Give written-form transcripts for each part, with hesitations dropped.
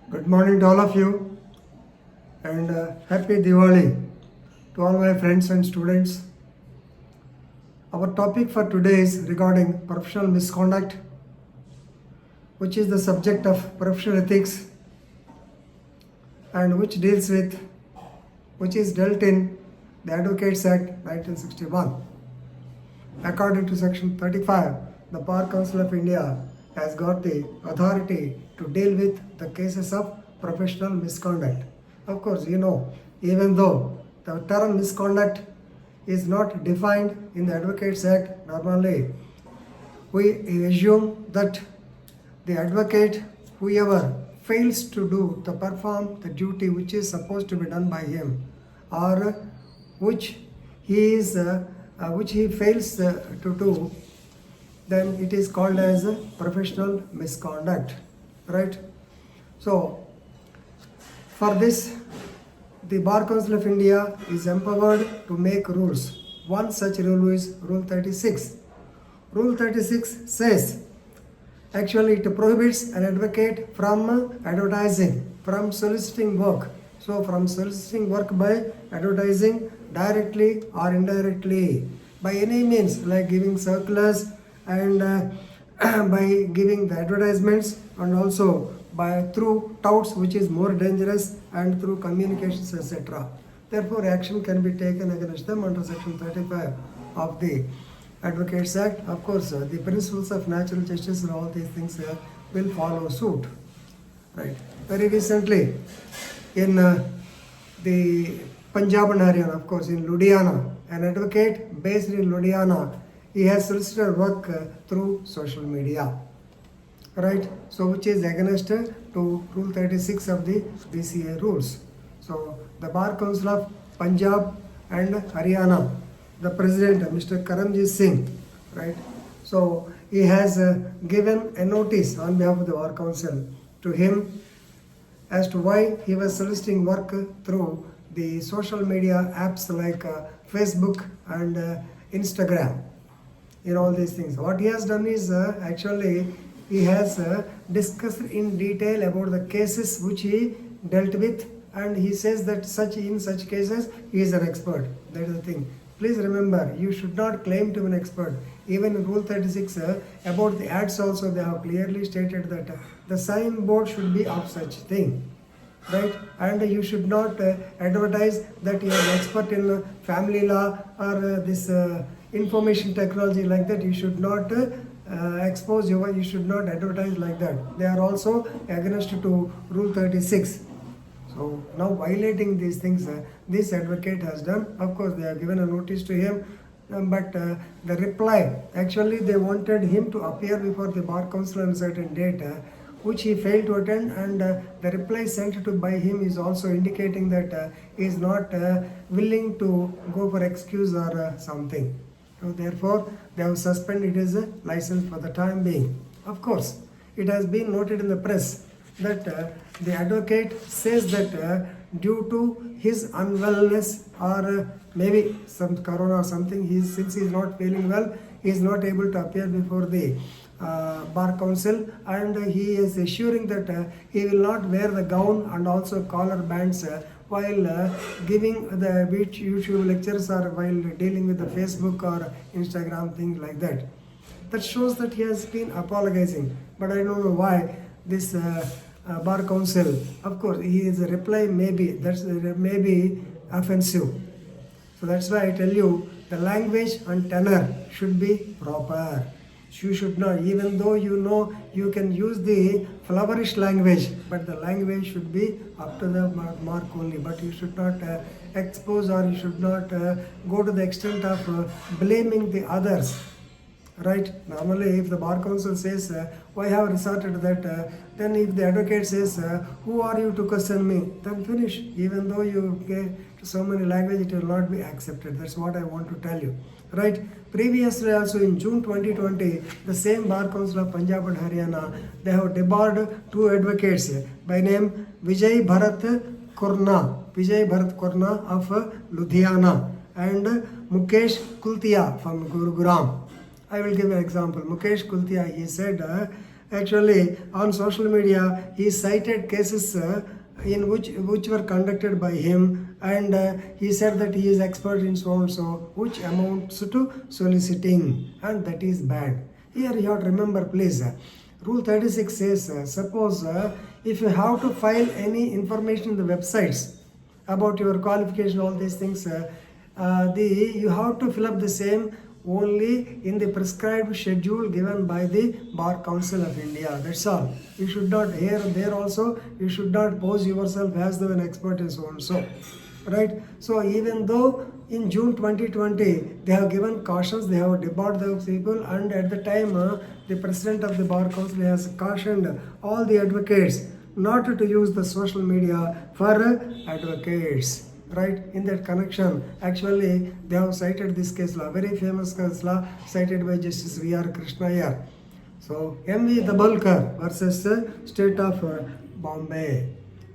Good morning to all of you and happy Diwali to all my friends and students. Our topic for today is regarding professional misconduct, which is the subject of professional ethics and which is dealt in the Advocates Act 1961. According to Section 35, the Bar Council of India has got the authority to deal with the cases of professional misconduct. Of course, even though the term misconduct is not defined in the Advocates Act, normally we assume that the advocate, whoever fails to perform the duty which is supposed to be done by him, or which he fails to do, then it is called as a professional misconduct, right? So for this, the Bar Council of India is empowered to make rules. One such rule is Rule 36. Rule 36 says, actually it prohibits an advocate from advertising, from soliciting work. So from soliciting work by advertising directly or indirectly, by any means, like giving circulars and by giving the advertisements, and also by through touts, which is more dangerous, and through communications, etc. Therefore, action can be taken against them under Section 35 of the Advocates Act. Of course, the principles of natural justice and all these things will follow suit. Right. Very recently, in the Punjab and Haryana, of course, in Ludhiana, an advocate based in Ludhiana, he has solicited work through social media, right? So which is against to Rule 36 of the BCA rules. So the Bar Council of Punjab and Haryana, the president, Mr. Karamjit Singh, right? So he has given a notice on behalf of the Bar Council to him as to why he was soliciting work through the social media apps like Facebook and Instagram. In all these things, what he has done is actually he has discussed in detail about the cases which he dealt with, and he says that in such cases he is an expert. That is the thing. Please remember, you should not claim to be an expert. Even in Rule 36 about the ads also, they have clearly stated that the signboard should be of such thing, right? And you should not advertise that you are an expert in family law or this information technology, like that. You should not expose you should not advertise like that. They are also against to Rule 36. So now violating these things, this advocate has done. Of course, they have given a notice to him, but the reply, actually they wanted him to appear before the Bar Council on a certain date, which he failed to attend, and the reply sent to by him is also indicating that he is not willing to go for excuse or something. So therefore, they have suspended his license for the time being. Of course, it has been noted in the press that the advocate says that due to his unwellness or maybe some corona or something, since he is not feeling well, he is not able to appear before the Bar Council, and he is assuring that he will not wear the gown and also collar bands while giving the YouTube lectures or while dealing with the Facebook or Instagram, things like that. That shows that he has been apologizing, but I don't know why this Bar Council, of course, his reply may be offensive. So that's why I tell you, the language and tenor should be proper. You should not, even though you can use the flourish language, but the language should be up to the mark only. But you should not expose, or you should not go to the extent of blaming the others. Right? Normally, if the Bar Council says, why have resorted to that, then if the advocate says, who are you to question me, then finish. Even though you get so many language, it will not be accepted. That's what I want to tell you. Right? Previously also in June 2020, the same Bar Council of Punjab and Haryana, they have debarred two advocates by name Vijay Bharat Kurna of Ludhiana and Mukesh Kultia from Gurugram. I will give an example. Mukesh Kultia, he said Actually, on social media, he cited cases in which were conducted by him, and he said that he is expert in so and so, which amounts to soliciting, and that is bad. Here you have to remember, please. Rule 36 says, suppose if you have to file any information in the websites about your qualification, all these things, you have to fill up the same only in the prescribed schedule given by the Bar Council of India. That's all. You should not, here and there also, you should not pose yourself as though an expert in so and so. Right? So even though in June 2020 they have given cautions, they have debarred those people, and at the time the president of the Bar Council has cautioned all the advocates not to use the social media for advocates. Right, in that connection, actually they have cited this case law, very famous case law cited by Justice V.R. Krishna here. So M.V. Dabholkar versus State of Bombay.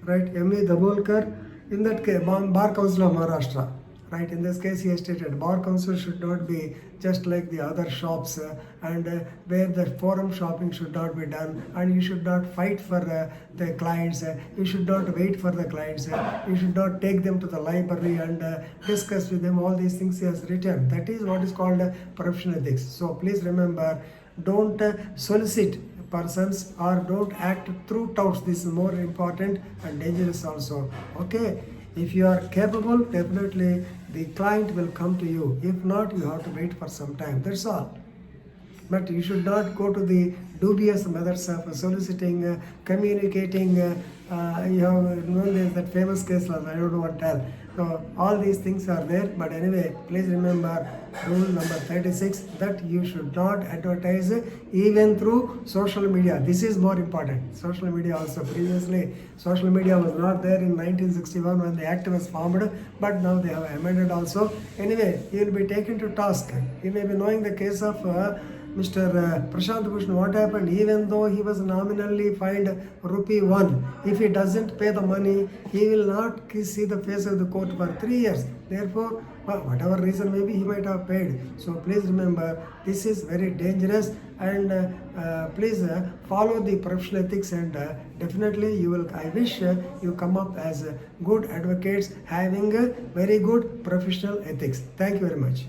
Right, M.V. Dabholkar, in that case, Bar Council of Maharashtra. Right, in this case he has stated Bar Council should not be just like the other shops and where the forum shopping should not be done, and you should not fight for the clients, you should not wait for the clients, you should not take them to the library and discuss with them. All these things he has written. That is what is called professional ethics. So please remember, don't solicit persons or don't act through touts. This is more important and dangerous also. Okay, if you are capable, definitely the client will come to you. If not, you have to wait for some time. That's all. But you should not go to the dubious methods of soliciting, communicating. You have known that famous case law, I don't know what to tell. So all these things are there. But anyway, please remember rule number 36, that you should not advertise even through social media. This is more important. Social media also, previously social media was not there in 1961 when the act was formed, but now they have amended also. Anyway, he will be taken to task. You may be knowing the case of Mr. Prashant Bhushan. What happened? Even though he was nominally fined ₹1, if he doesn't pay the money, he will not see the face of the court for 3 years. Therefore, whatever reason maybe, he might have paid. So please remember, this is very dangerous, and please follow the professional ethics, and definitely you will. I wish you come up as good advocates having very good professional ethics. Thank you very much.